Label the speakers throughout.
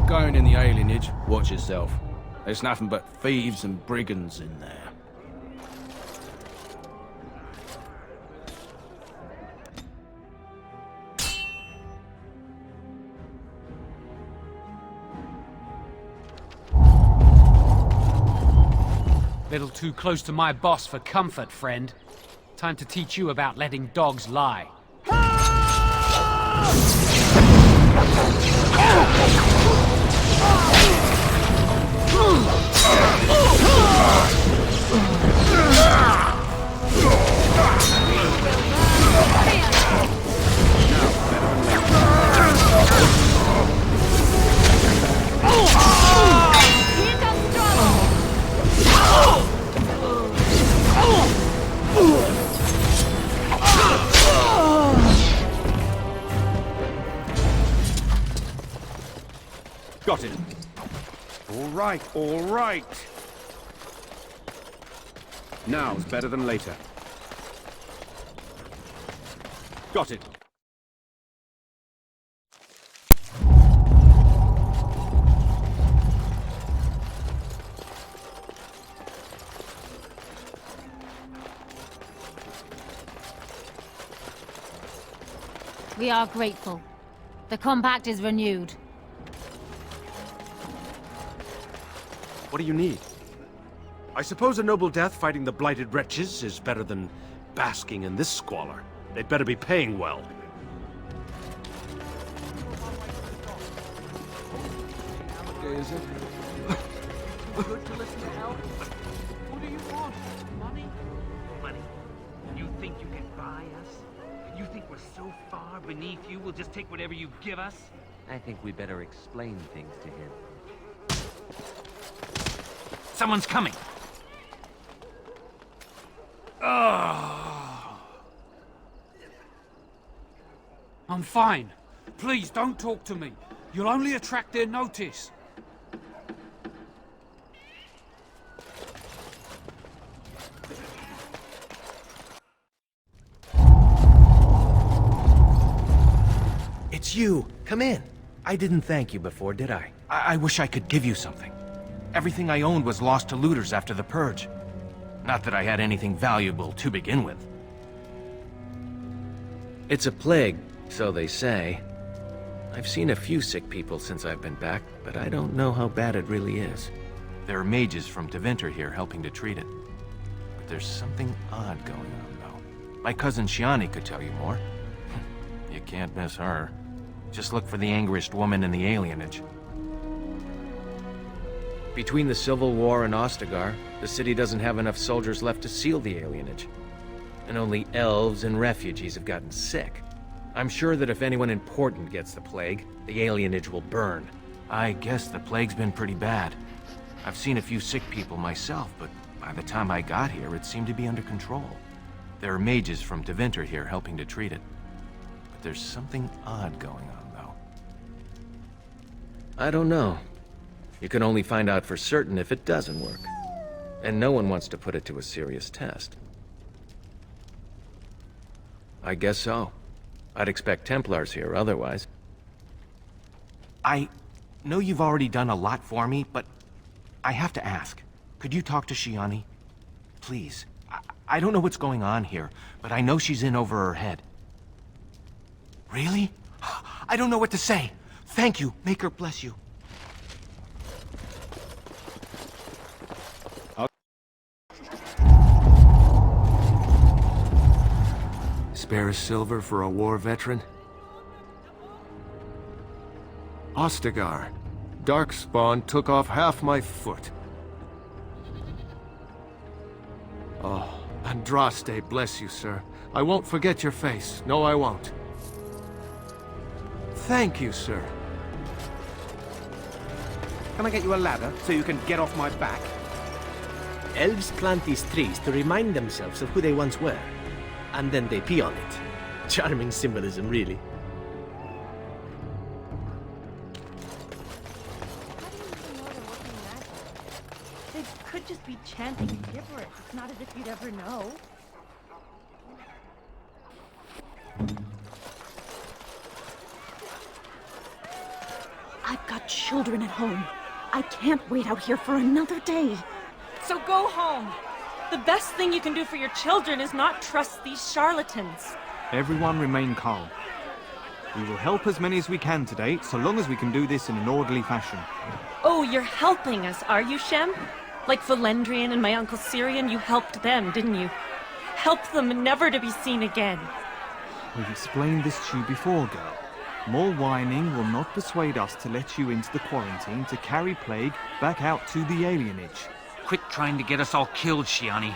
Speaker 1: going in the alienage, watch yourself. There's nothing but thieves and brigands in there.
Speaker 2: Little too close to my boss for comfort, friend. Time to teach you about letting dogs lie.
Speaker 3: Got it. All right. Now's better than later. Got it.
Speaker 4: We are grateful. The compact is renewed.
Speaker 3: What do you need? I suppose a noble death fighting the blighted wretches is better than basking in this squalor. They'd better be paying well.
Speaker 1: Is it?
Speaker 5: Good to listen to Elves. What do you want? Money? Money? You think you can buy us? You think we're so far beneath you, we'll just take whatever you give us?
Speaker 6: I think we better explain things to him.
Speaker 5: Someone's coming!
Speaker 2: I'm fine. Please, don't talk to me. You'll only attract their notice.
Speaker 7: It's you. Come in. I didn't thank you before, did I?
Speaker 8: I wish I could give you something. Everything I owned was lost to looters after the Purge. Not that I had anything valuable to begin with.
Speaker 7: It's a plague, so they say. I've seen a few sick people since I've been back, but I don't know how bad it really is.
Speaker 8: There are mages from Deventer here helping to treat it. But there's something odd going on, though. My cousin Shiani could tell you more. You can't miss her. Just look for the angriest woman in the alienage.
Speaker 7: Between the Civil War and Ostagar, the city doesn't have enough soldiers left to seal the alienage. And only elves and refugees have gotten sick. I'm sure that if anyone important gets the plague, the alienage will burn.
Speaker 8: I guess the plague's been pretty bad. I've seen a few sick people myself, but by the time I got here, it seemed to be under control. There are mages from Deventer here helping to treat it. But there's something odd going on, though.
Speaker 7: I don't know. You can only find out for certain if it doesn't work. And no one wants to put it to a serious test. I guess so. I'd expect Templars here otherwise.
Speaker 8: I know you've already done a lot for me, but I have to ask. Could you talk to Shiani? Please. I don't know what's going on here, but I know she's in over her head. Really? I don't know what to say. Thank you. Make her bless you.
Speaker 9: Spare a silver for a war veteran? Ostagar. Darkspawn took off half my foot. Oh, Andraste, bless you, sir. I won't forget your face. No, I won't. Thank you, sir.
Speaker 3: Can I get you a ladder so you can get off my back?
Speaker 10: Elves plant these trees to remind themselves of who they once were. And then they pee on it. Charming symbolism, really.
Speaker 11: They could just be chanting gibberish. It's not as if you'd ever know.
Speaker 12: I've got children at home. I can't wait out here for another day.
Speaker 11: So go home. The best thing you can do for your children is not trust these charlatans.
Speaker 13: Everyone remain calm. We will help as many as we can today, so long as we can do this in an orderly fashion.
Speaker 11: Oh, you're helping us, are you, Shem? Like Valendrian and my Uncle Syrian, you helped them, didn't you? Help them never to be seen again.
Speaker 13: We've explained this to you before, girl. More whining will not persuade us to let you into the quarantine to carry plague back out to the alienage.
Speaker 2: Quit trying to get us all killed, Shiani.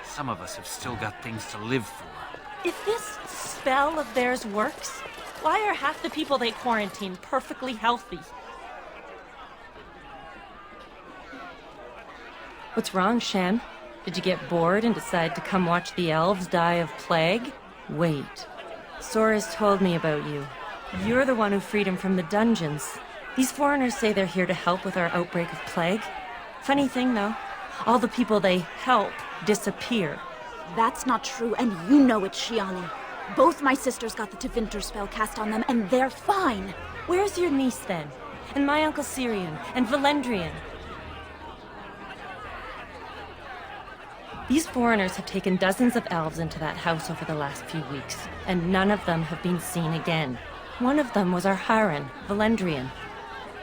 Speaker 2: Some of us have still got things to live for.
Speaker 11: If this spell of theirs works, why are half the people they quarantine perfectly healthy? What's wrong, Shem? Did you get bored and decide to come watch the elves die of plague? Wait. Sora's told me about you. You're the one who freed him from the dungeons. These foreigners say they're here to help with our outbreak of plague. Funny thing, though. All the people they help disappear.
Speaker 12: That's not true, and you know it, Shiani. Both my sisters got the Tevinter spell cast on them, and they're fine.
Speaker 11: Where's your niece, then? And my Uncle Syrian? And Valendrian? These foreigners have taken dozens of elves into that house over the last few weeks, and none of them have been seen again. One of them was our Haran, Valendrian.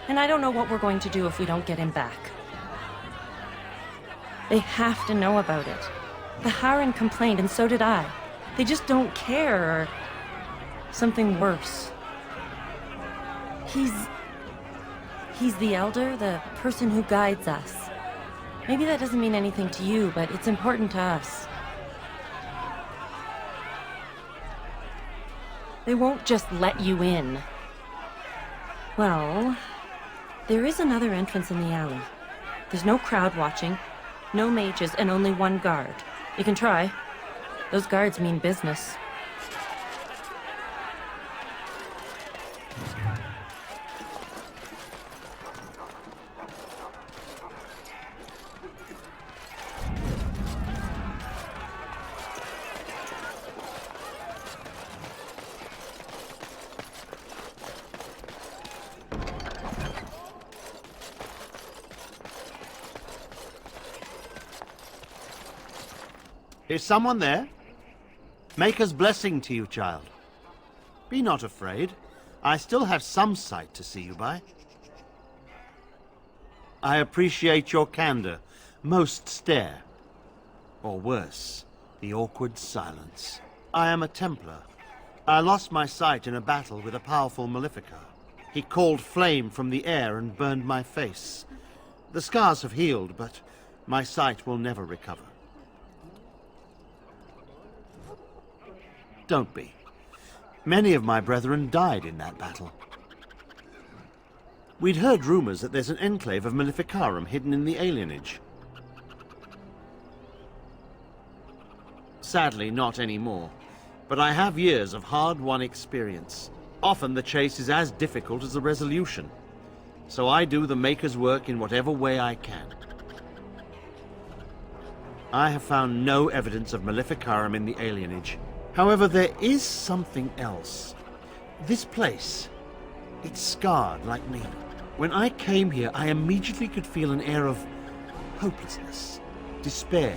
Speaker 11: And I don't know what we're going to do if we don't get him back. They have to know about it. The Haran complained, and so did I. They just don't care, or something worse. He's the elder, the person who guides us. Maybe that doesn't mean anything to you, but it's important to us. They won't just let you in. Well, there is another entrance in the alley. There's no crowd watching, no mages, and only one guard. You can try. Those guards mean business.
Speaker 14: Is someone there? Maker's blessing to you, child. Be not afraid. I still have some sight to see you by. I appreciate your candor. Most stare. Or worse, the awkward silence. I am a Templar. I lost my sight in a battle with a powerful Maleficar. He called flame from the air and burned my face. The scars have healed, but my sight will never recover. Don't be. Many of my brethren died in that battle. We'd heard rumors that there's an enclave of Maleficarum hidden in the Alienage. Sadly, not anymore. But I have years of hard-won experience. Often the chase is as difficult as the resolution. So I do the Maker's work in whatever way I can. I have found no evidence of Maleficarum in the Alienage. However, there is something else. This place, it's scarred like me. When I came here, I immediately could feel an air of hopelessness, despair.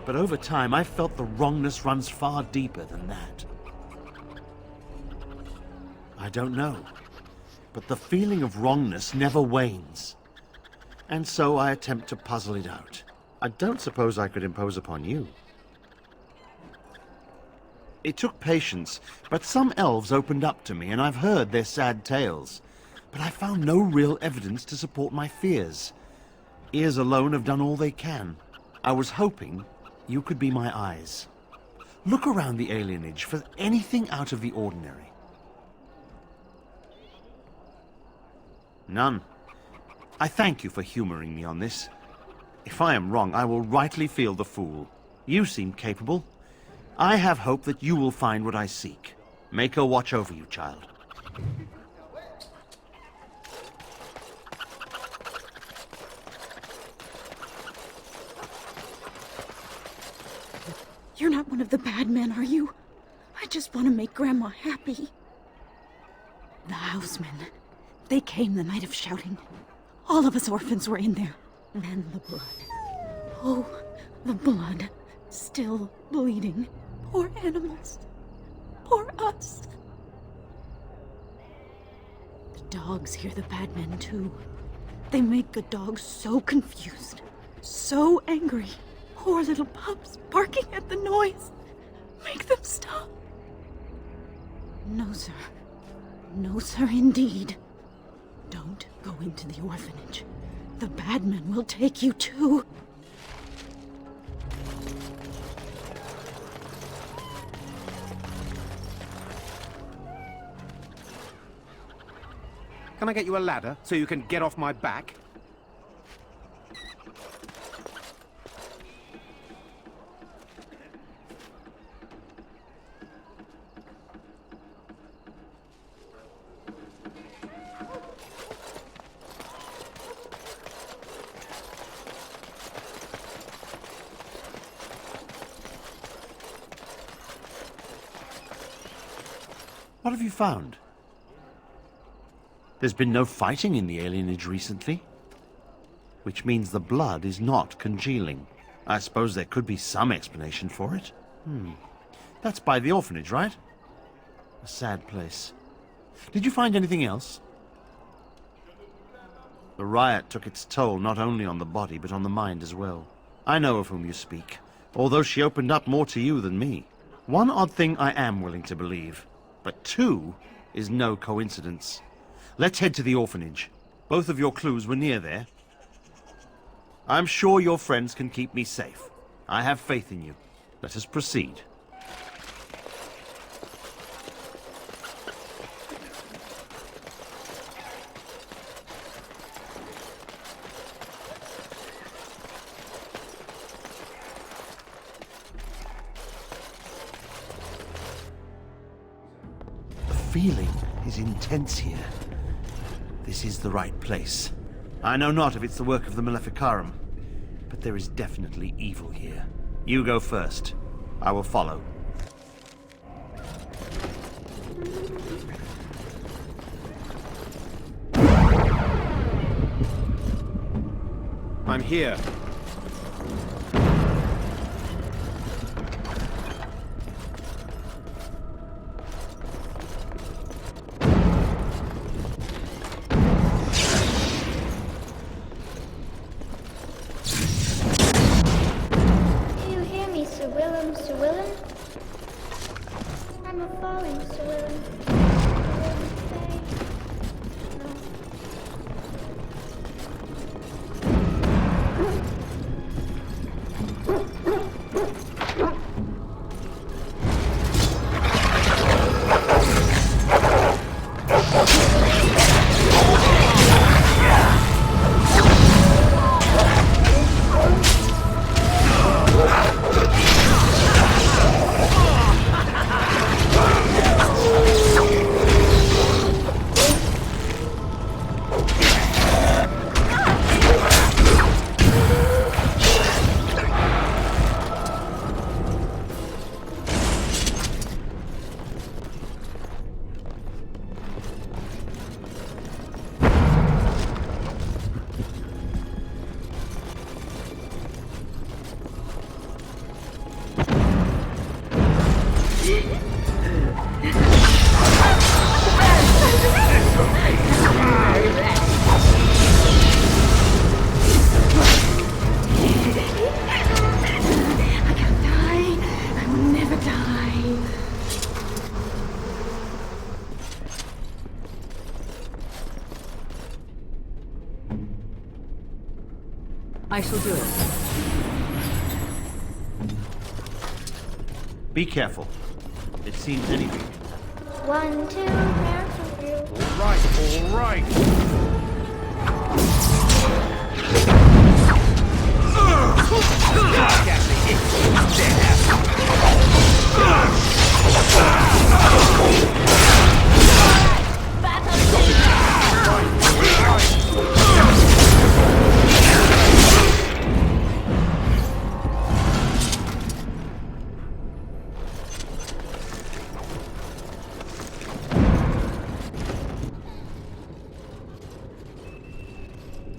Speaker 14: But over time, I felt the wrongness runs far deeper than that. I don't know, but the feeling of wrongness never wanes. And so I attempt to puzzle it out. I don't suppose I could impose upon you. It took patience, but some elves opened up to me, and I've heard their sad tales. But I found no real evidence to support my fears. Ears alone have done all they can. I was hoping you could be my eyes. Look around the alienage for anything out of the ordinary. None. I thank you for humoring me on this. If I am wrong, I will rightly feel the fool. You seem capable. I have hope that you will find what I seek. Maker watch over you, child.
Speaker 12: You're not one of the bad men, are you? I just want to make Grandma happy. The housemen. They came the night of shouting. All of us orphans were in there. Then the blood. Oh, the blood. Still bleeding. Poor animals. Poor us. The dogs hear the bad men too. They make good dogs so confused. So angry. Poor little pups barking at the noise. Make them stop. No, sir. No, sir, indeed. Don't go into the orphanage. The bad men will take you too.
Speaker 3: Can I get you a ladder so you can get off my back?
Speaker 14: What have you found? There's been no fighting in the alienage recently, which means the blood is not congealing. I suppose there could be some explanation for it. That's by the orphanage, right? A sad place. Did you find anything else? The riot took its toll not only on the body, but on the mind as well. I know of whom you speak, although she opened up more to you than me. One odd thing I am willing to believe, but two is no coincidence. Let's head to the orphanage. Both of your clues were near there. I'm sure your friends can keep me safe. I have faith in you. Let us proceed. The feeling is intense here. This is the right place. I know not if it's the work of the Maleficarum, but there is definitely evil here. You go first. I will follow.
Speaker 3: I'm here.
Speaker 15: I shall do it.
Speaker 14: Be careful. It seems anything.
Speaker 16: 1, 2, careful you.
Speaker 3: All right.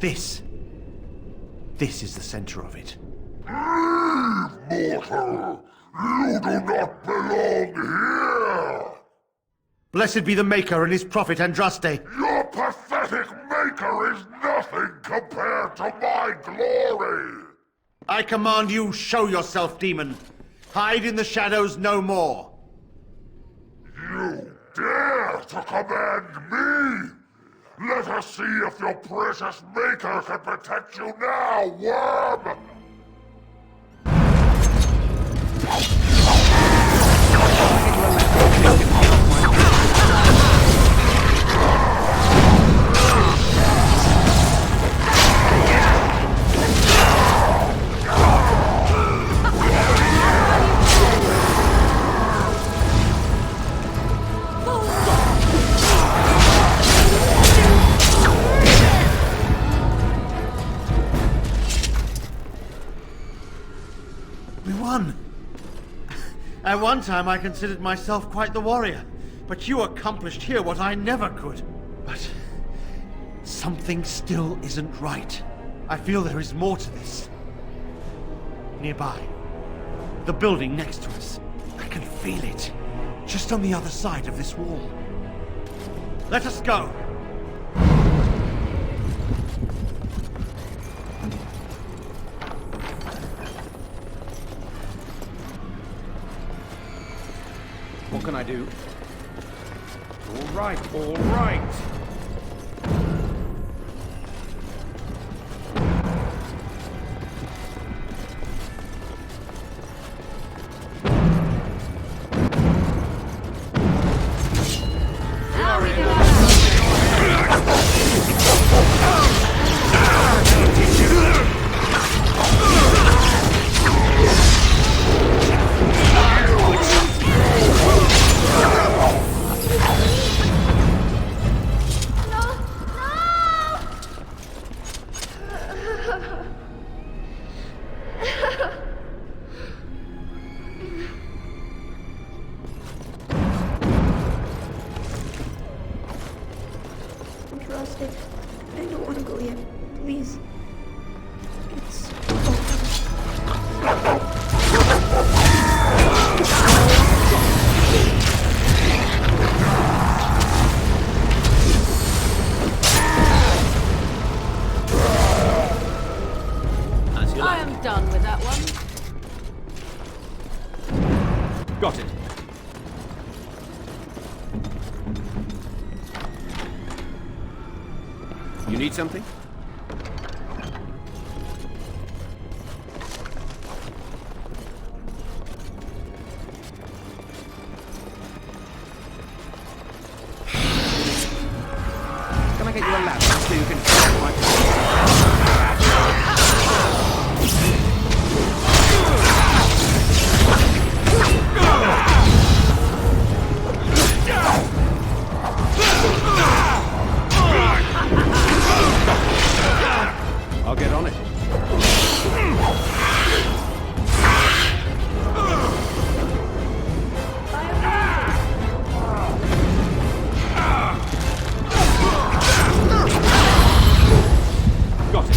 Speaker 14: This is the center of it.
Speaker 15: Mortal! You do not belong here!
Speaker 14: Blessed be the Maker and his prophet Andraste.
Speaker 15: Your pathetic maker is nothing compared to my glory!
Speaker 14: I command you, show yourself, demon. Hide in the shadows no more.
Speaker 15: You dare to command me? Let us see if your precious maker can protect you now, worm!
Speaker 14: We won! At one time I considered myself quite the warrior, but you accomplished here what I never could. But something still isn't right. I feel there is more to this. Nearby, the building next to us. I can feel it, just on the other side of this wall. Let us go!
Speaker 3: What can I do? All right, all right.
Speaker 16: Trust it. I don't want to go yet. Please. It's
Speaker 4: I am done with that one.
Speaker 3: Got it. You need something? Can I get you a ladder so you can I'll get on it. Got it.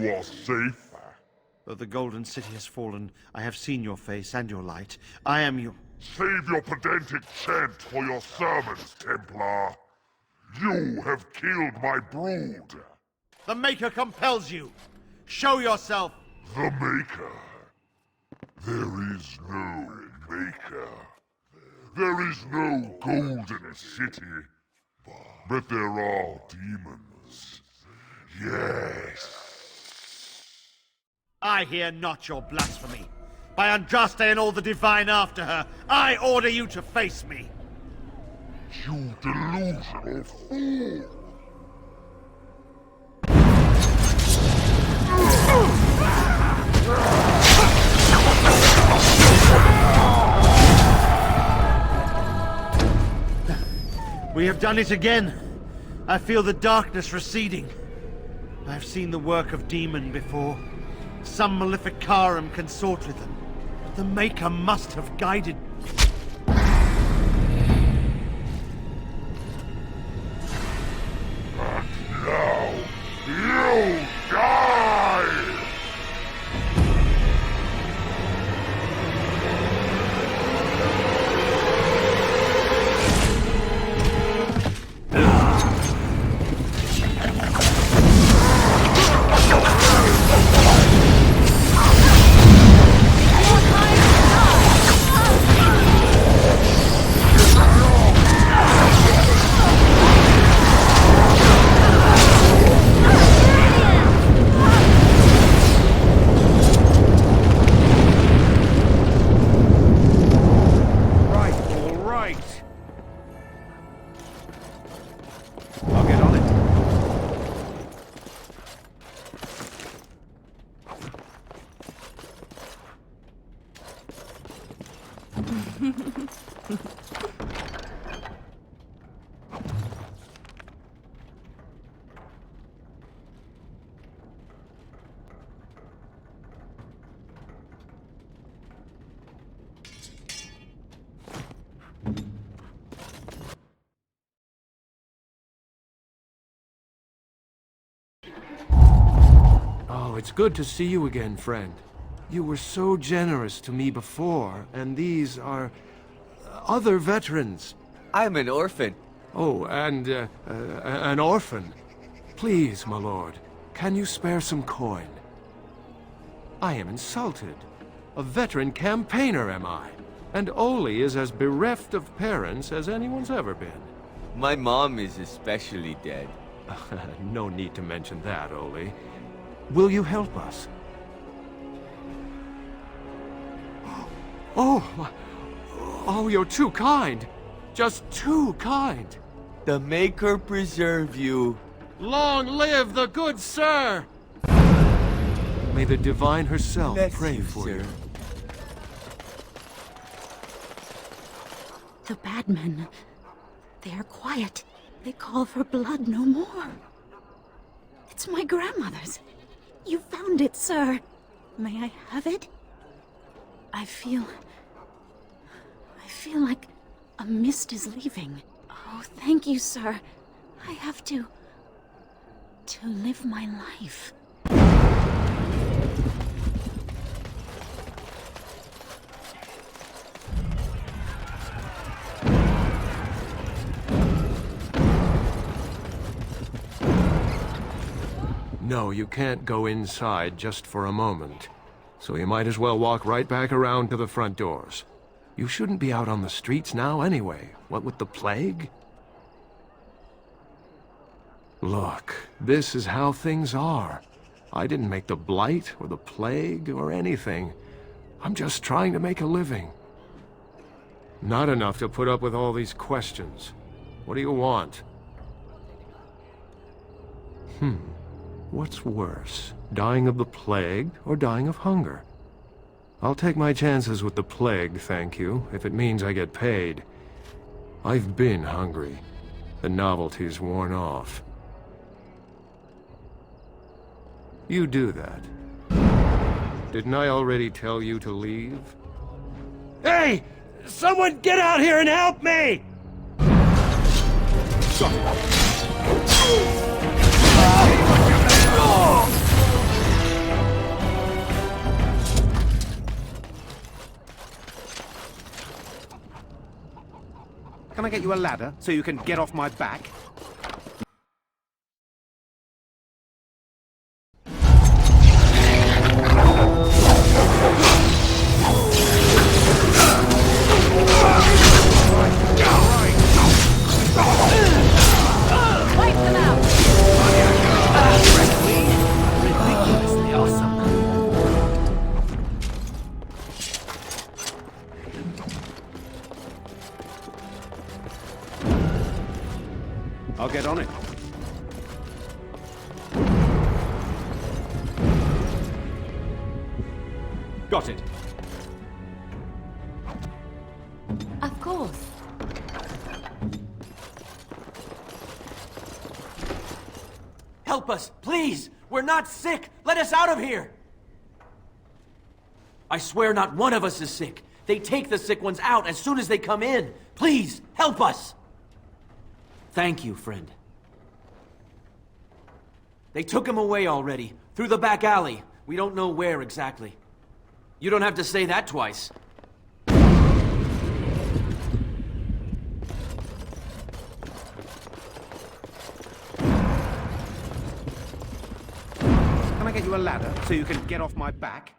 Speaker 15: you are safe.
Speaker 14: Though the Golden City has fallen, I have seen your face and your light. I am your...
Speaker 15: Save your pedantic chant for your sermons, Templar. You have killed my brood.
Speaker 14: The Maker compels you! Show yourself!
Speaker 15: The Maker? There is no Maker. There is no Golden City. But there are demons. Yes.
Speaker 14: I hear not your blasphemy. By Andraste and all the divine after her, I order you to face me!
Speaker 15: You delusional fool!
Speaker 14: We have done it again. I feel the darkness receding. I have seen the work of demon before. Some Maleficarum consort with them. But the Maker must have guided...
Speaker 15: Now, you die!
Speaker 7: I'll get on it.
Speaker 9: Oh, it's good to see you again, friend. You were so generous to me before, and these are... other veterans.
Speaker 6: I'm an orphan.
Speaker 9: Oh, and, an orphan. Please, my lord, can you spare some coin? I am insulted. A veteran campaigner, am I? And Oli is as bereft of parents as anyone's ever been.
Speaker 6: My mom is especially dead.
Speaker 9: No need to mention that, Oli. Will you help us? Oh, you're too kind. Just too kind.
Speaker 6: The Maker preserve you.
Speaker 9: Long live the good sir! May the Divine herself pray for you.
Speaker 12: The bad men, they are quiet. They call for blood no more. It's my grandmother's. You found it, sir. May I have it? I feel like a mist is leaving. Oh, thank you, sir. I have to live my life.
Speaker 9: No, you can't go inside just for a moment. So you might as well walk right back around to the front doors. You shouldn't be out on the streets now anyway. What with the plague? Look, this is how things are. I didn't make the blight or the plague or anything. I'm just trying to make a living. Not enough to put up with all these questions. What do you want? What's worse, dying of the plague or dying of hunger? I'll take my chances with the plague, thank you, if it means I get paid. I've been hungry. The novelty's worn off. You do that. Didn't I already tell you to leave?
Speaker 7: Hey! Someone get out here and help me!
Speaker 8: Can I get you a ladder so you can get off my back?
Speaker 11: Wipe them out!
Speaker 10: Ridiculously awesome.
Speaker 8: I'll get on it. Got it.
Speaker 11: Of course.
Speaker 6: Help us, please! We're not sick! Let us out of here! I swear not one of us is sick. They take the sick ones out as soon as they come in. Please, help us! Thank you, friend. They took him away already, through the back alley. We don't know where exactly. You don't have to say that twice.
Speaker 8: Can I get you a ladder so you can get off my back?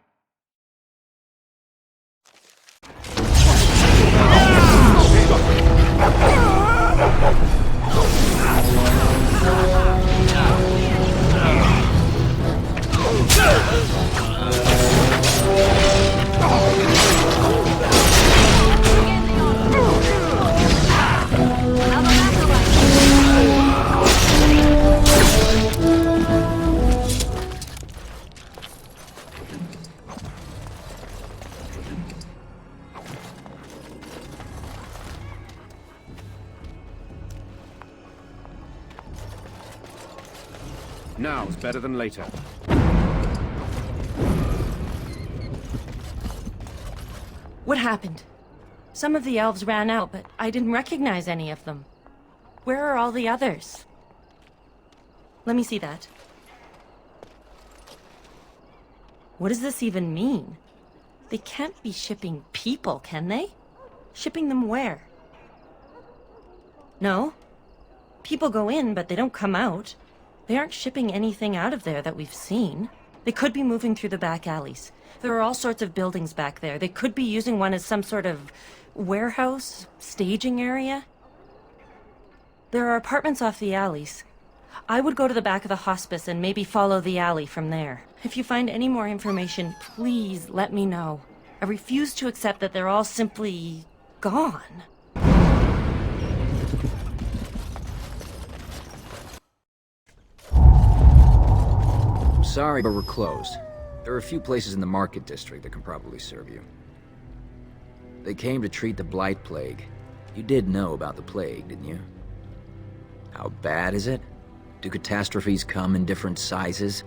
Speaker 8: Now's better than later.
Speaker 11: What happened? Some of the elves ran out, but I didn't recognize any of them. Where are all the others? Let me see that. What does this even mean? They can't be shipping people, can they? Shipping them where? No. People go in, but they don't come out. They aren't shipping anything out of there that we've seen. They could be moving through the back alleys. There are all sorts of buildings back there. They could be using one as some sort of warehouse, staging area. There are apartments off the alleys. I would go to the back of the hospice and maybe follow the alley from there. If you find any more information, please let me know. I refuse to accept that they're all simply gone.
Speaker 17: Sorry, but we're closed. There are a few places in the market district that can probably serve you. They came to treat the blight plague. You did know about the plague, didn't you? How bad is it? Do catastrophes come in different sizes?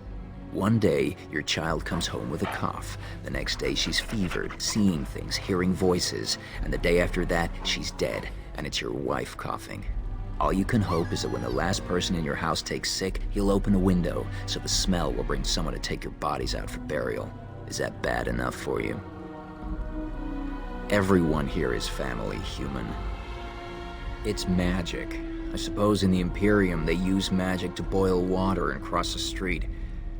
Speaker 17: One day, your child comes home with a cough. The next day, she's fevered, seeing things, hearing voices. And the day after that, she's dead, and it's your wife coughing. All you can hope is that when the last person in your house takes sick, you'll open a window, so the smell will bring someone to take your bodies out for burial. Is that bad enough for you? Everyone here is family human. It's magic. I suppose in the Imperium they use magic to boil water and cross a street.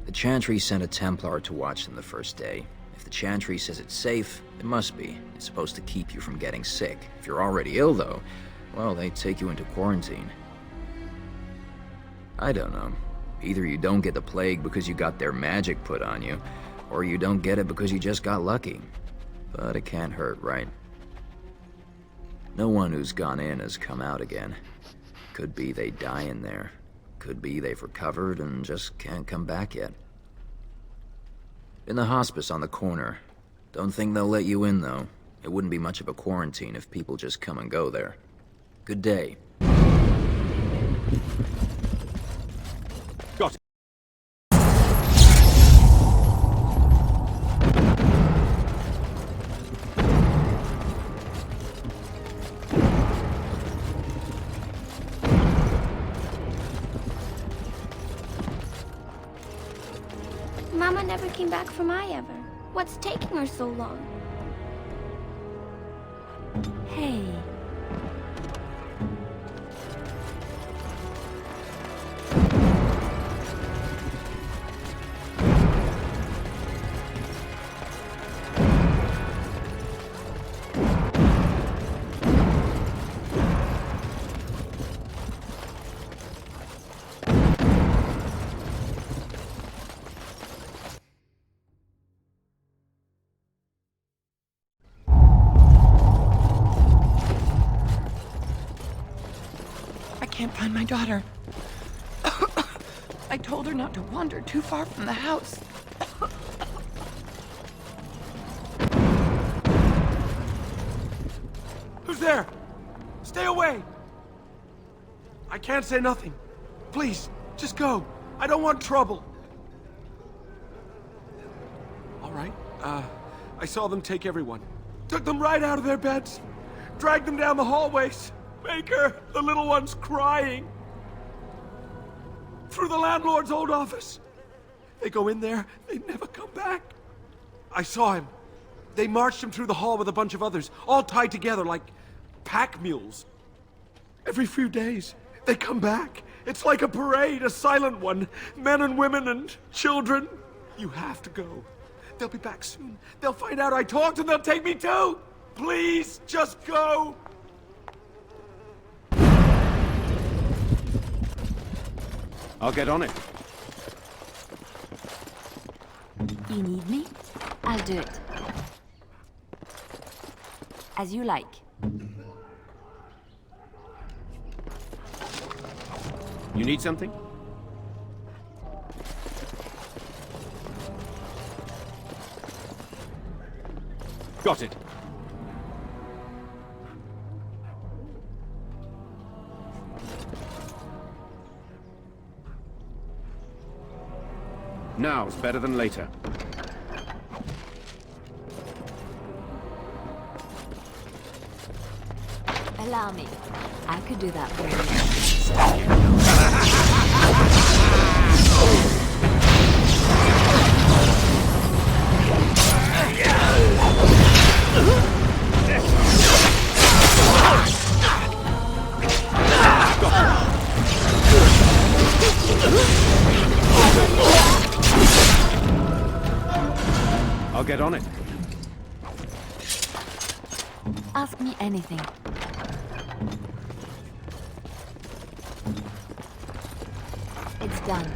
Speaker 17: The Chantry sent a Templar to watch them the first day. If the Chantry says it's safe, it must be. It's supposed to keep you from getting sick. If you're already ill, though, well, they take you into quarantine. I don't know. Either you don't get the plague because you got their magic put on you, or you don't get it because you just got lucky. But it can't hurt, right? No one who's gone in has come out again. Could be they die in there. Could be they've recovered and just can't come back yet. In the hospice on the corner. Don't think they'll let you in, though. It wouldn't be much of a quarantine if people just come and go there. Good day.
Speaker 8: Got it.
Speaker 16: Mama never came back from Ever. What's taking her so long?
Speaker 11: Hey.
Speaker 18: can't find my daughter. I told her not to wander too far from the house.
Speaker 3: Who's there? Stay away! I can't say nothing. Please, just go. I don't want trouble. All right. I saw them take everyone. Took them right out of their beds. Dragged them down the hallways. Baker, the little one's crying. Through the landlord's old office. They go in there, they never come back. I saw him. They marched him through the hall with a bunch of others, all tied together like pack mules. Every few days, they come back. It's like a parade, a silent one. Men and women and children. You have to go. They'll be back soon. They'll find out I talked and they'll take me too. Please, just go. I'll get on it.
Speaker 19: You need me? I'll do it. As you like.
Speaker 3: You need something? Got it. Now's better than later.
Speaker 19: Allow me. I could do that for
Speaker 3: I'll get on it.
Speaker 19: Ask me anything. It's done.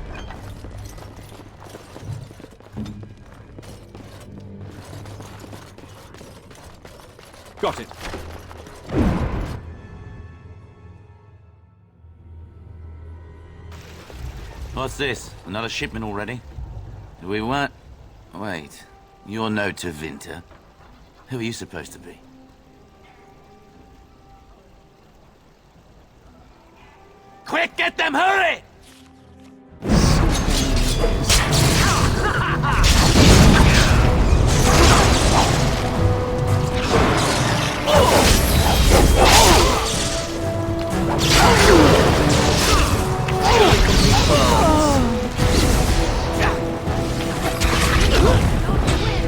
Speaker 3: Got it.
Speaker 20: What's this? Another shipment already? Do we want... Wait. You're no Tevinter. Who are you supposed to be? Quick, get them, hurry!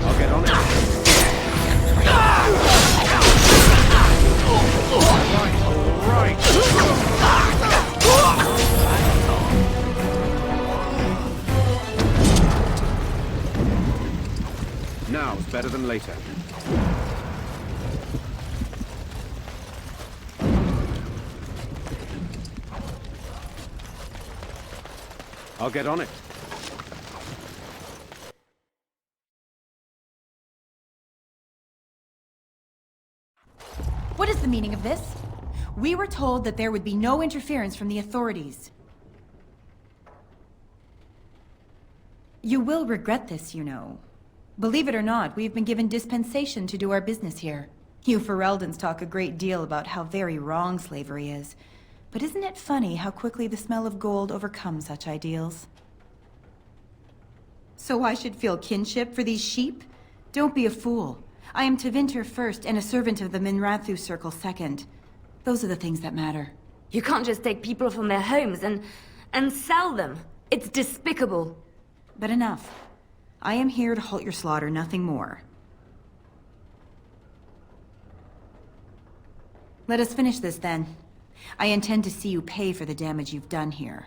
Speaker 3: I'll get on it. Right. Now's better than later. I'll get on it.
Speaker 21: What is the meaning of this? We were told that there would be no interference from the authorities. You will regret this, you know. Believe it or not, we've been given dispensation to do our business here. You Fereldans talk a great deal about how very wrong slavery is. But isn't it funny how quickly the smell of gold overcomes such ideals? So I should feel kinship for these sheep? Don't be a fool. I am Tevinter first and a servant of the Minrathu Circle second. Those are the things that matter.
Speaker 19: You can't just take people from their homes and sell them. It's despicable.
Speaker 21: But enough. I am here to halt your slaughter, nothing more. Let us finish this then. I intend to see you pay for the damage you've done here.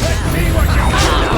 Speaker 15: Let's see what you got!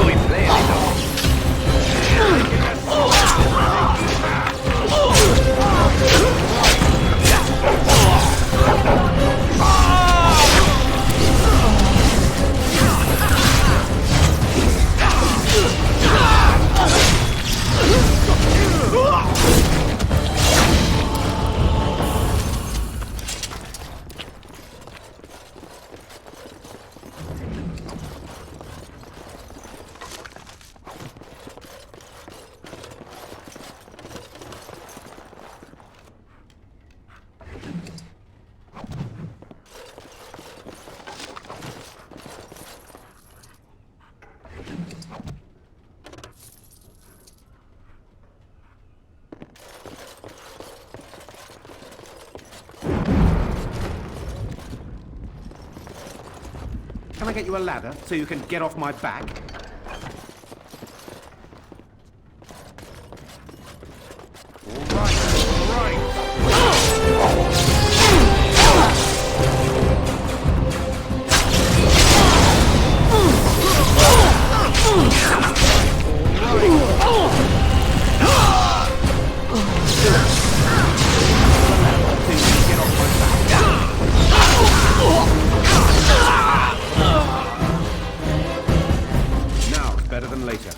Speaker 1: Can I get you a ladder so you can get off my back? Now it's better than later.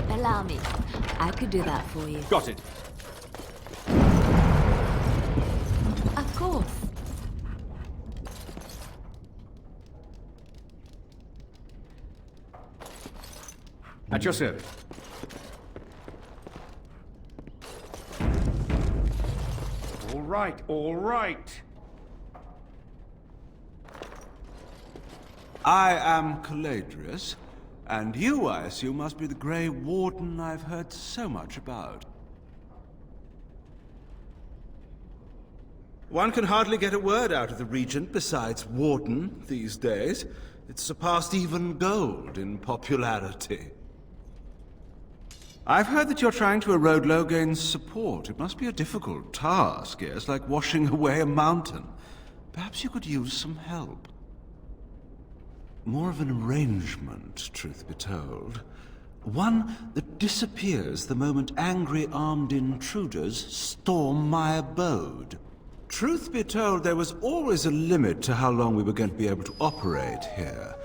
Speaker 19: Allow me. I could do that for you.
Speaker 1: Got it.
Speaker 19: Of course.
Speaker 1: At your service. All right, all right.
Speaker 22: I am Caladrius, and you, I assume, must be the Grey Warden I've heard so much about.
Speaker 14: One can hardly get a word out of the Regent besides Warden these days. It's surpassed even gold in popularity. I've heard that you're trying to erode Logain's support. It must be a difficult task, yes, like washing away a mountain. Perhaps you could use some help. More of an arrangement, truth be told. One that disappears the moment angry armed intruders storm my abode. Truth be told, there was always a limit to how long we were going to be able to operate here.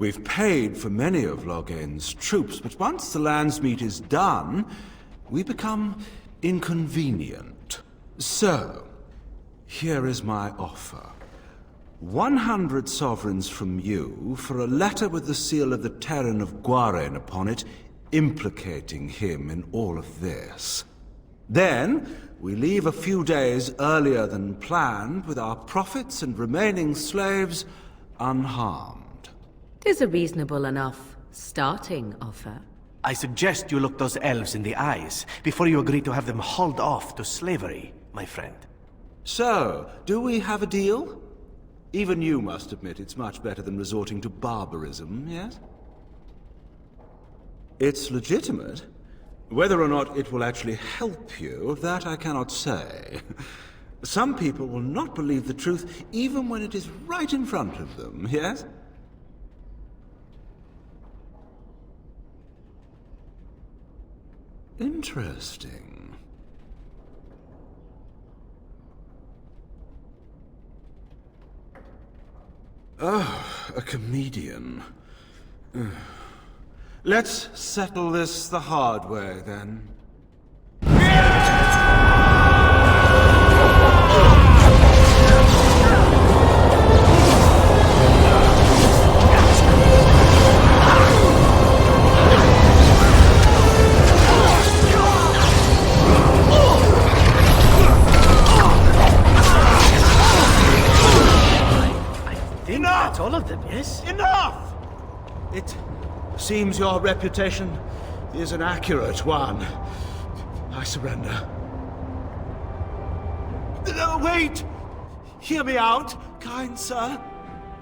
Speaker 14: We've paid for many of Logain's troops, but once the Landsmeet is done, we become inconvenient. So, here is my offer. 100 sovereigns from you for a letter with the seal of the Terran of Guaren upon it, implicating him in all of this. Then, we leave a few days earlier than planned with our profits and remaining slaves unharmed.
Speaker 23: 'Tis a reasonable enough starting offer.
Speaker 10: I suggest you look those elves in the eyes before you agree to have them hauled off to slavery, my friend.
Speaker 22: So, do we have a deal? Even you must admit it's much better than resorting to barbarism, yes? It's legitimate. Whether or not it will actually help you, that I cannot say. Some people will not believe the truth even when it is right in front of them, yes? Interesting. Oh, a comedian. Let's settle this the hard way, then.
Speaker 10: That's all of them, yes?
Speaker 14: Enough! It seems your reputation is an accurate one. I surrender. No, wait! Hear me out, kind sir.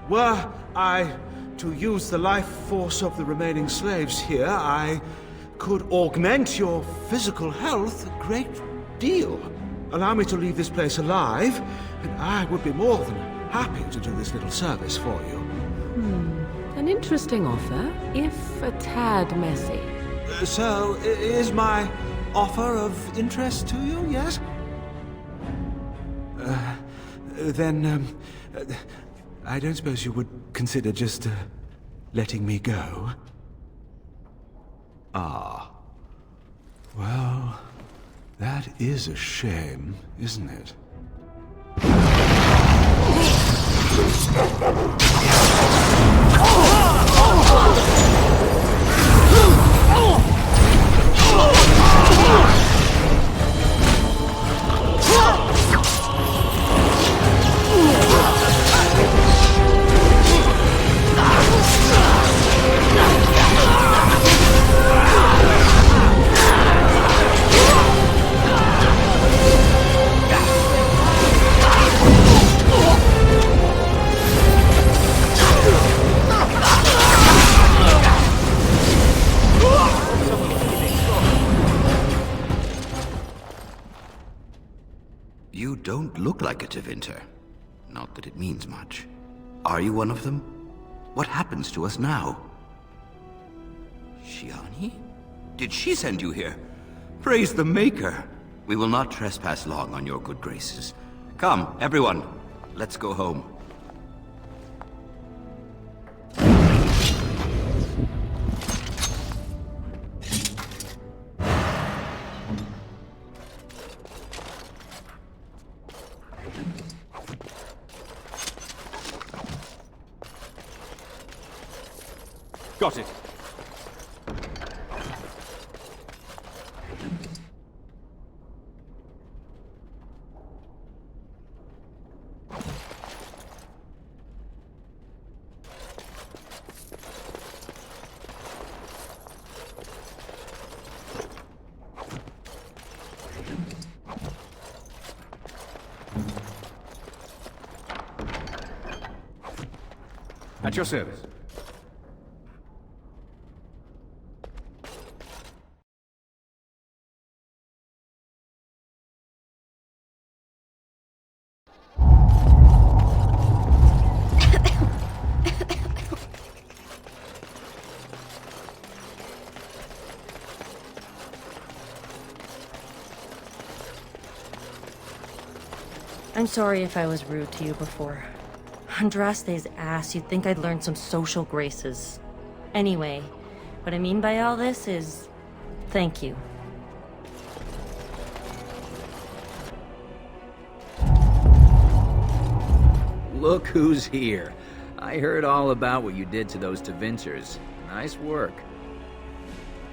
Speaker 14: Were I to use the life force of the remaining slaves here, I could augment your physical health a great deal.
Speaker 22: allow me to leave this place alive, and I would be more than happy to do this little service for you.
Speaker 23: An interesting offer, if a tad messy.
Speaker 22: So, is my offer of interest to you, yes? Then, I don't suppose you would consider just letting me go? Ah. Well, that is a shame, isn't it?
Speaker 2: You don't look like a Tevinter. Not that it means much. Are you one of them? What happens to us now? Shiani? Did she send you here? Praise the Maker! We will not trespass long on your good graces. Come, everyone. Let's go home.
Speaker 1: Got it. At your service.
Speaker 11: I'm sorry if I was rude to you before. Andraste's ass, you'd think I'd learned some social graces. Anyway, what I mean by all this is... thank you.
Speaker 17: Look who's here. I heard all about what you did to those Tevinters. Nice work.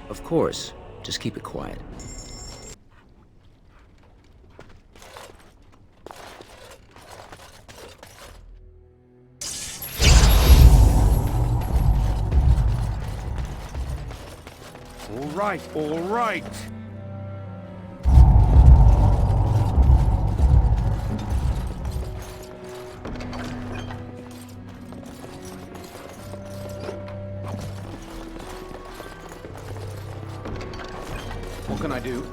Speaker 17: Of course, just keep it quiet.
Speaker 1: All right. What can I do?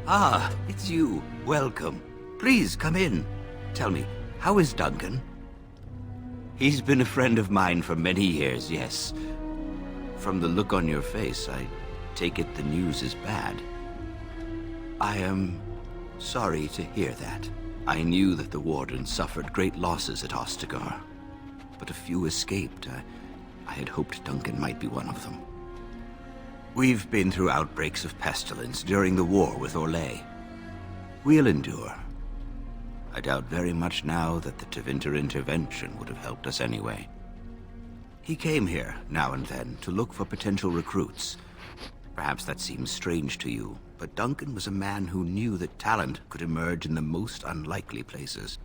Speaker 2: Ah, it's you. Welcome. Please, come in. Tell me, how is Duncan? He's been a friend of mine for many years, yes. From the look on your face, I take it the news is bad. I am sorry to hear that. I knew that the Warden suffered great losses at Ostagar, but a few escaped. I had hoped Duncan might be one of them. We've been through outbreaks of pestilence during the war with Orlais. We'll endure. I doubt very much now that the Tevinter intervention would have helped us anyway. He came here, now and then, to look for potential recruits. Perhaps that seems strange to you, but Duncan was a man who knew that talent could emerge in the most unlikely places.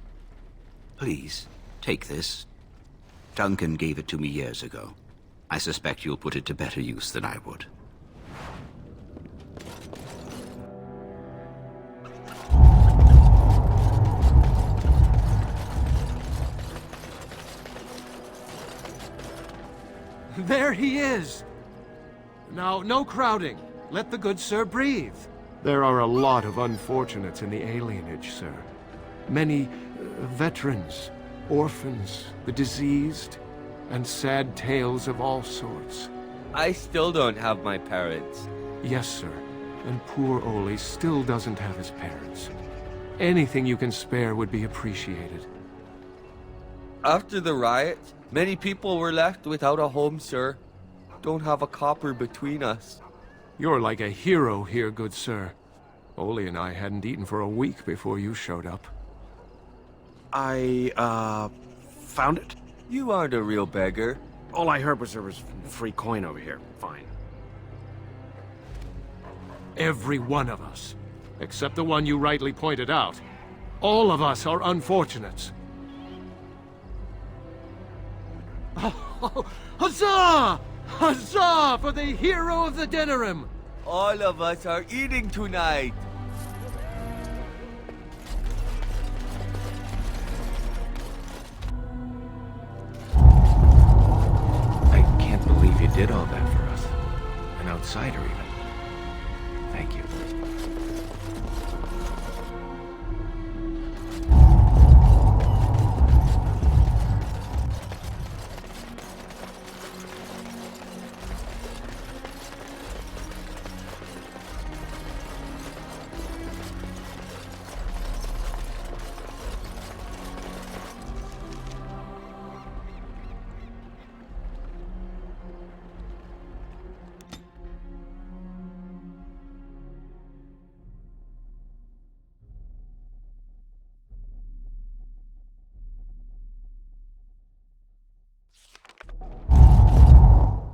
Speaker 2: Please, take this. Duncan gave it to me years ago. I suspect you'll put it to better use than I would.
Speaker 9: There he is! Now, no crowding. Let the good sir breathe. There are a lot of unfortunates in the alienage, sir. Many veterans, orphans, the diseased, and sad tales of all sorts.
Speaker 4: I still don't have my parents.
Speaker 9: Yes, sir. And poor Oli still doesn't have his parents. Anything you can spare would be appreciated.
Speaker 4: After the riot, many people were left without a home, sir. Don't have a copper between us.
Speaker 9: You're like a hero here, good sir. Oli and I hadn't eaten for a week before you showed up.
Speaker 3: Found it?
Speaker 4: You aren't a real beggar.
Speaker 3: All I heard was there was free coin over here. Fine.
Speaker 9: Every one of us, except the one you rightly pointed out. All of us are unfortunates. Oh, huzzah! Huzzah for the hero of the Denerim!
Speaker 4: All of us are eating tonight.
Speaker 7: I can't believe you did all that for us. An outsider, even. Thank you.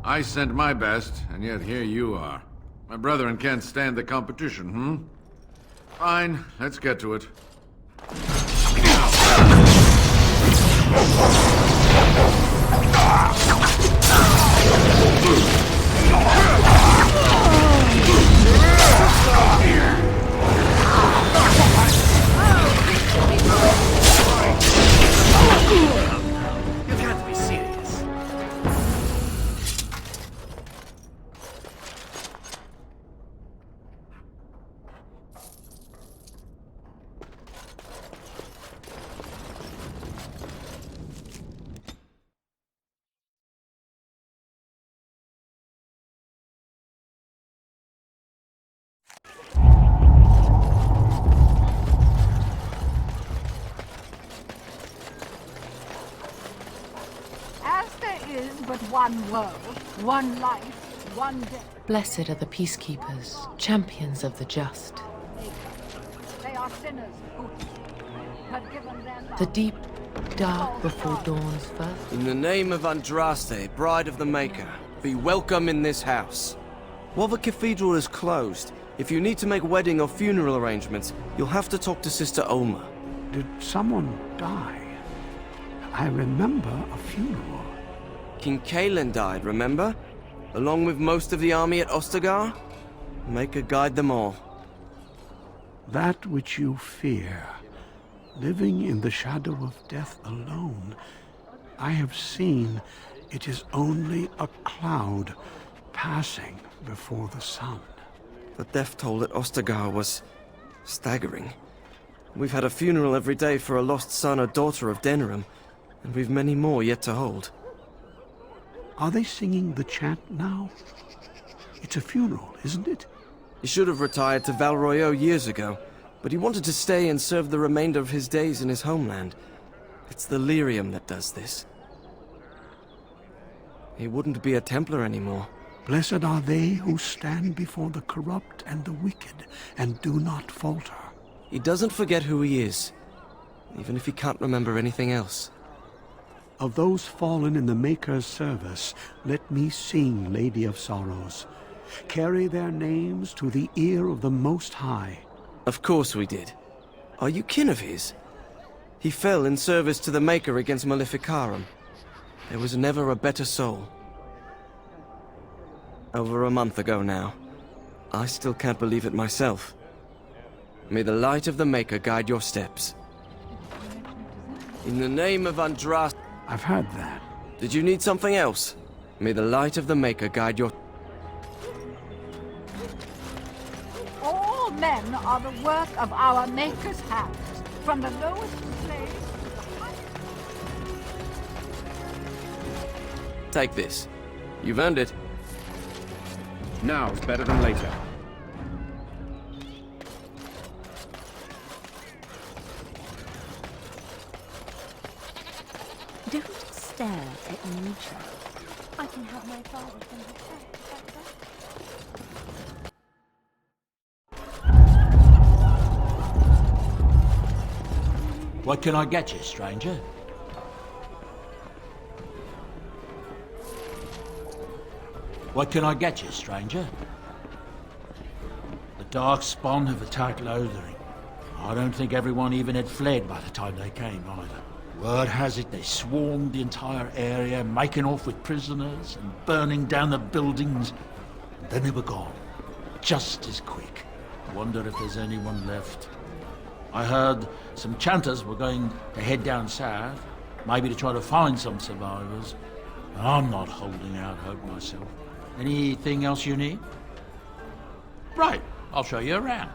Speaker 5: I sent my best, and yet here you are. My brethren can't stand the competition, Fine, let's get to it.
Speaker 6: You've got to be serious.
Speaker 13: As there is but one world, one life, one death.
Speaker 23: Blessed are the peacekeepers, champions of the just.
Speaker 13: They are sinners who have given their life.
Speaker 23: The deep, dark before dawn's first.
Speaker 6: In the name of Andraste, Bride of the Maker, be welcome in this house. While the cathedral is closed, if you need to make wedding or funeral arrangements, you'll have to talk to Sister Oma.
Speaker 24: Did someone die? I remember a funeral.
Speaker 6: King Kalen died, remember? Along with most of the army at Ostagar? Maker guide them all.
Speaker 24: That which you fear, living in the shadow of death alone, I have seen it is only a cloud passing before the sun.
Speaker 6: The death toll at Ostagar was staggering. We've had a funeral every day for a lost son or daughter of Denerim, and we've many more yet to hold.
Speaker 24: Are they singing the chant now? It's a funeral, isn't it?
Speaker 6: He should have retired to Val Royeaux years ago, but he wanted to stay and serve the remainder of his days in his homeland. It's the lyrium that does this. He wouldn't be a Templar anymore.
Speaker 24: Blessed are they who stand before the corrupt and the wicked and do not falter.
Speaker 6: He doesn't forget who he is, even if he can't remember anything else.
Speaker 24: Of those fallen in the Maker's service, let me sing, Lady of Sorrows. Carry their names to the ear of the Most High.
Speaker 6: Of course we did. Are you kin of his? He fell in service to the Maker against Maleficarum. There was never a better soul. Over a month ago now. I still can't believe it myself. May the light of the Maker guide your steps. In the name of Andraste...
Speaker 24: I've heard that.
Speaker 6: Did you need something else? May the light of the Maker guide your...
Speaker 13: All men are the work of our Maker's hands. From the lowest place to the highest.
Speaker 6: Take this. You've earned it.
Speaker 1: Now's better than later.
Speaker 11: Don't stare at nature. I can have my father from the back.
Speaker 8: What can I get you, stranger? What can I get you, stranger? The Darkspawn have attacked Lothering. I don't think everyone even had fled by the time they came, either. Word has it they swarmed the entire area, making off with prisoners and burning down the buildings. And then they were gone. Just as quick. Wonder if there's anyone left. I heard some chanters were going to head down south, maybe to try to find some survivors. I'm not holding out hope myself. Anything else you need? Right, I'll show you around.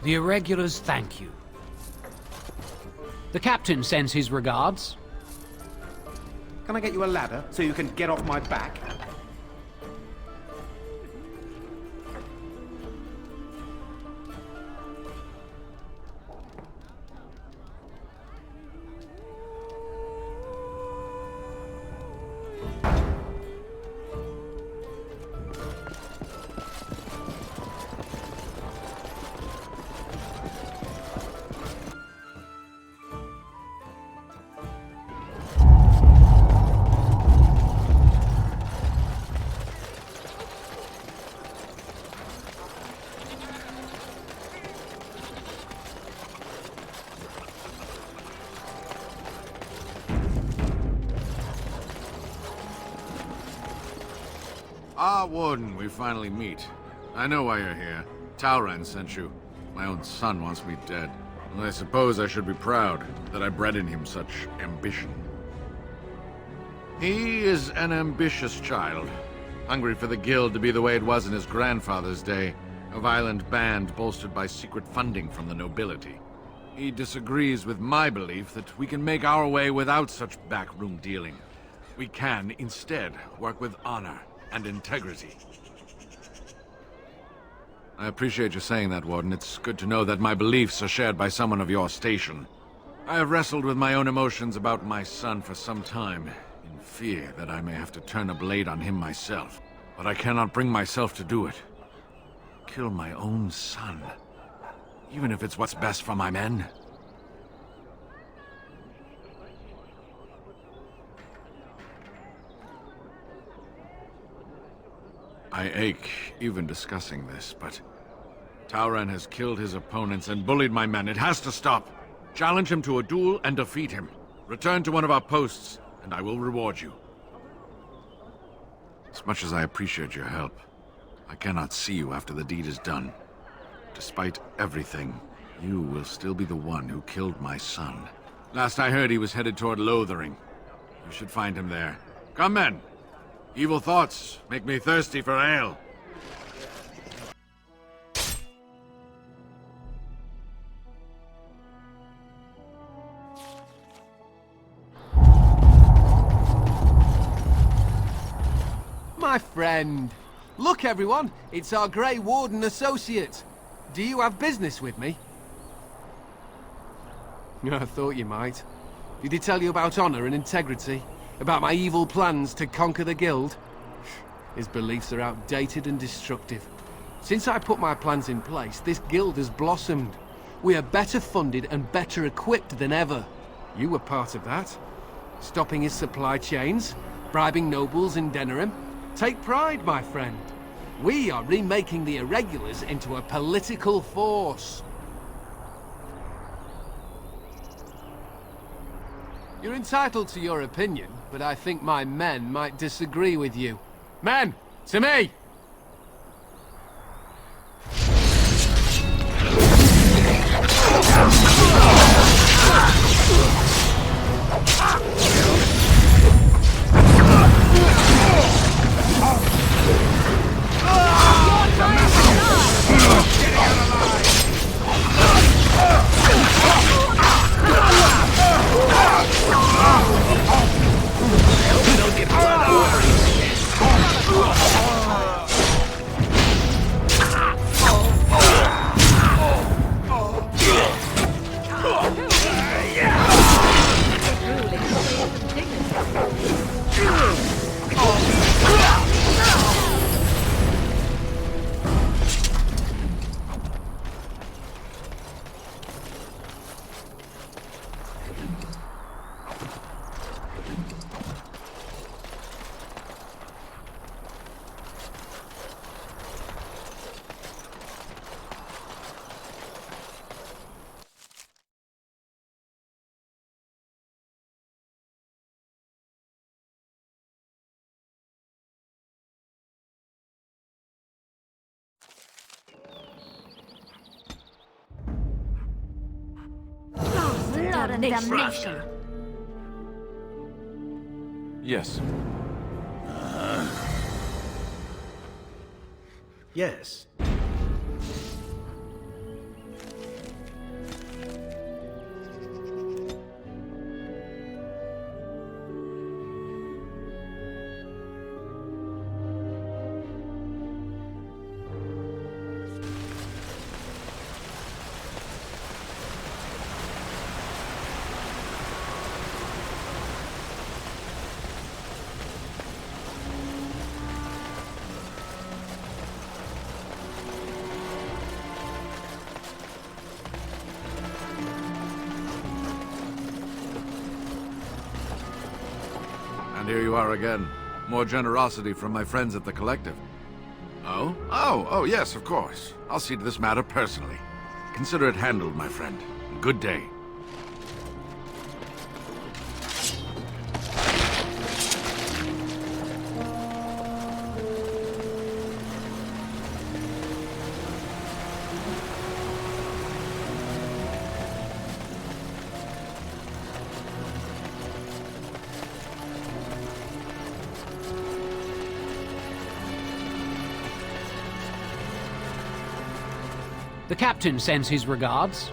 Speaker 12: The Irregulars thank you. The captain sends his regards.
Speaker 1: Can I get you a ladder so you can get off my back?
Speaker 5: Ah, Warden, we finally meet. I know why you're here. Talran sent you. My own son wants me dead. And I suppose I should be proud that I bred in him such ambition. He is an ambitious child, hungry for the guild to be the way it was in his grandfather's day, a violent band bolstered by secret funding from the nobility. He disagrees with my belief that we can make our way without such backroom dealing. We can, instead, work with honor and integrity. I appreciate you saying that, Warden. It's good to know that my beliefs are shared by someone of your station. I have wrestled with my own emotions about my son for some time, in fear that I may have to turn a blade on him myself. But I cannot bring myself to do it. Kill my own son, even if it's what's best for my men. I ache even discussing this, but Talran has killed his opponents and bullied my men. It has to stop. Challenge him to a duel and defeat him. Return to one of our posts, and I will reward you. As much as I appreciate your help, I cannot see you after the deed is done. Despite everything, you will still be the one who killed my son. Last I heard, he was headed toward Lothering. You should find him there. Come, men! Evil thoughts make me thirsty for ale.
Speaker 16: My friend. Look, everyone, it's our Grey Warden associate. Do you have business with me? I thought you might. Did he tell you about honor and integrity? About my evil plans to conquer the guild? His beliefs are outdated and destructive. Since I put my plans in place, this guild has blossomed. We are better funded and better equipped than ever. You were part of that. Stopping his supply chains, bribing nobles in Denerim. Take pride, my friend. We are remaking the Irregulars into a political force. You're entitled to your opinion, but I think my men might disagree with you. Men, to me!
Speaker 19: blood and damnation.
Speaker 9: Yes.
Speaker 10: Yes.
Speaker 5: And here you are again. More generosity from my friends at the Collective. Oh? Oh, yes, of course. I'll see to this matter personally. Consider it handled, my friend. Good day.
Speaker 12: The captain sends his regards.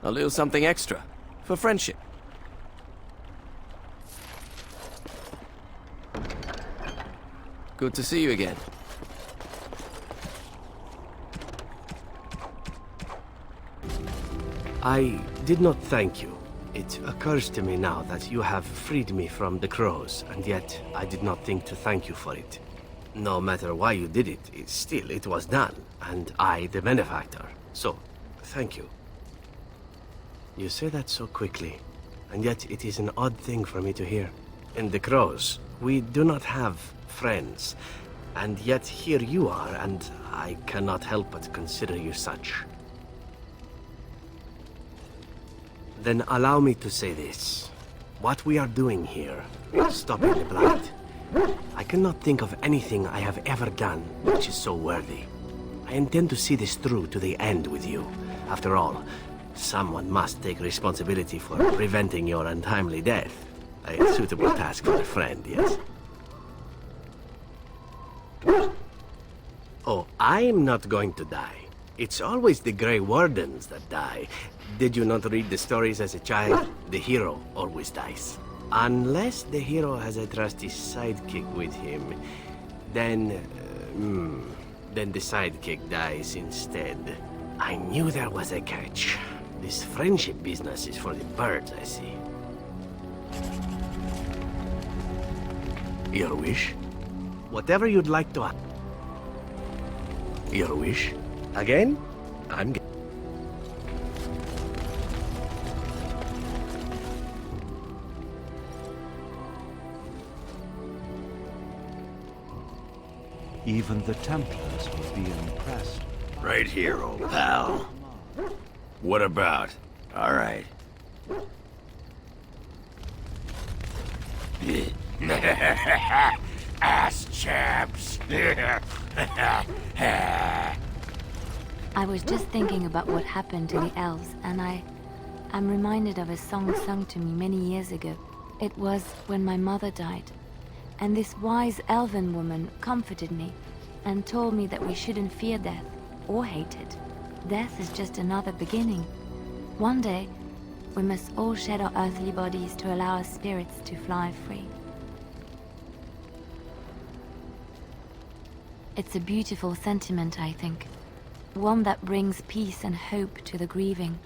Speaker 6: A little something extra. For friendship. Good to see you again.
Speaker 10: I did not thank you. It occurs to me now that you have freed me from the crows, and yet I did not think to thank you for it. No matter why you did it, still it was done, and I the benefactor. So, thank you. You say that so quickly, and yet it is an odd thing for me to hear. In the crows, we do not have friends, and yet here you are, and I cannot help but consider you such. Then allow me to say this. What we are doing here, stopping the blight, I cannot think of anything I have ever done which is so worthy. I intend to see this through to the end with you. After all, someone must take responsibility for preventing your untimely death. A suitable task for a friend, yes? Oh, I'm not going to die. It's always the Grey Wardens that die. Did you not read the stories as a child? The hero always dies. Unless the hero has a trusty sidekick with him, then the sidekick dies instead. I knew there was a catch. This friendship business is for the birds, I see. Your wish? Whatever you'd like to ask. Your wish? Again? I'm g-
Speaker 22: Even the Templars will be impressed.
Speaker 2: Right here, old pal. What about? All right. Ass chaps.
Speaker 19: I was just thinking about what happened to the elves, and I'm reminded of a song sung to me many years ago. It was when my mother died, and this wise elven woman comforted me and told me that we shouldn't fear death or hate it. Death is just another beginning. One day, we must all shed our earthly bodies to allow our spirits to fly free. It's a beautiful sentiment, I think. One that brings peace and hope to the grieving.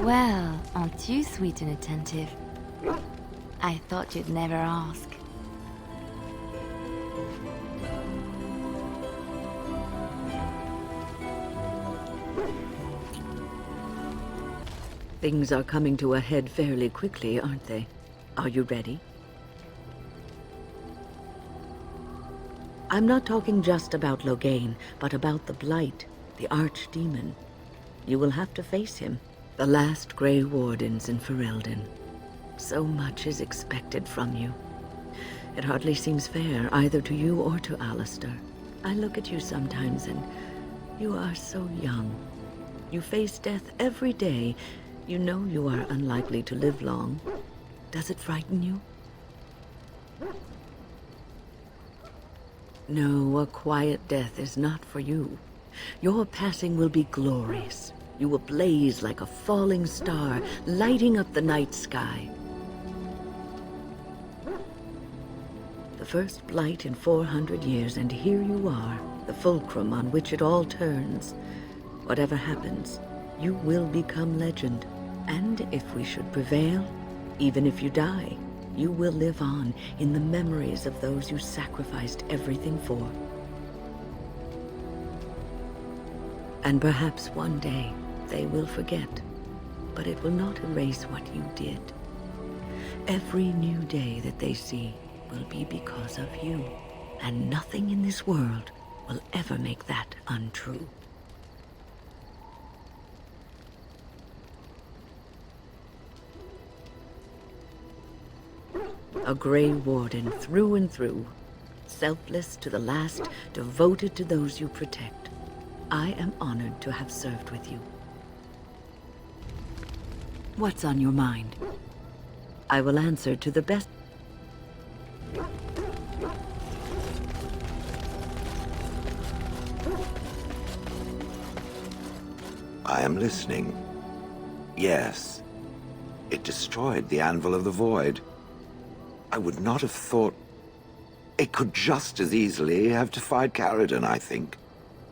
Speaker 19: Well, aren't you sweet and attentive? I thought you'd never ask.
Speaker 15: Things are coming to a head fairly quickly, aren't they? Are you ready? I'm not talking just about Loghain, but about the Blight, the Archdemon. You will have to face him, the last Grey Wardens in Ferelden. So much is expected from you. It hardly seems fair, either to you or to Alistair. I look at you sometimes and you are so young. You face death every day. You know you are unlikely to live long. Does it frighten you? No, a quiet death is not for you. Your passing will be glorious. You will blaze like a falling star, lighting up the night sky. The first blight in 400 years, and here you are, the fulcrum on which it all turns. Whatever happens, you will become legend. And if we should prevail, even if you die, you will live on in the memories of those you sacrificed everything for. And perhaps one day they will forget, but it will not erase what you did. Every new day that they see will be because of you, and nothing in this world will ever make that untrue. A Grey Warden through and through, selfless to the last, devoted to those you protect. I am honored to have served with you. What's on your mind? I will answer to the best.
Speaker 2: I am listening. Yes. It destroyed the Anvil of the Void. I would not have thought... It could just as easily have defied Caradon, I think.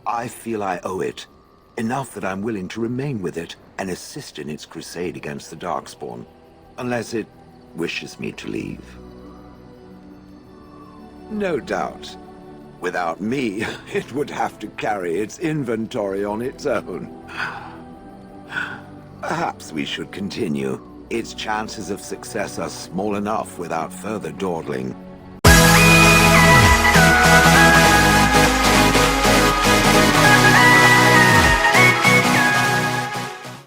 Speaker 2: I feel I owe it. Enough that I'm willing to remain with it and assist in its crusade against the Darkspawn. Unless it wishes me to leave. No doubt. Without me, it would have to carry its inventory on its own. Perhaps we should continue. Its chances of success are small enough without further dawdling.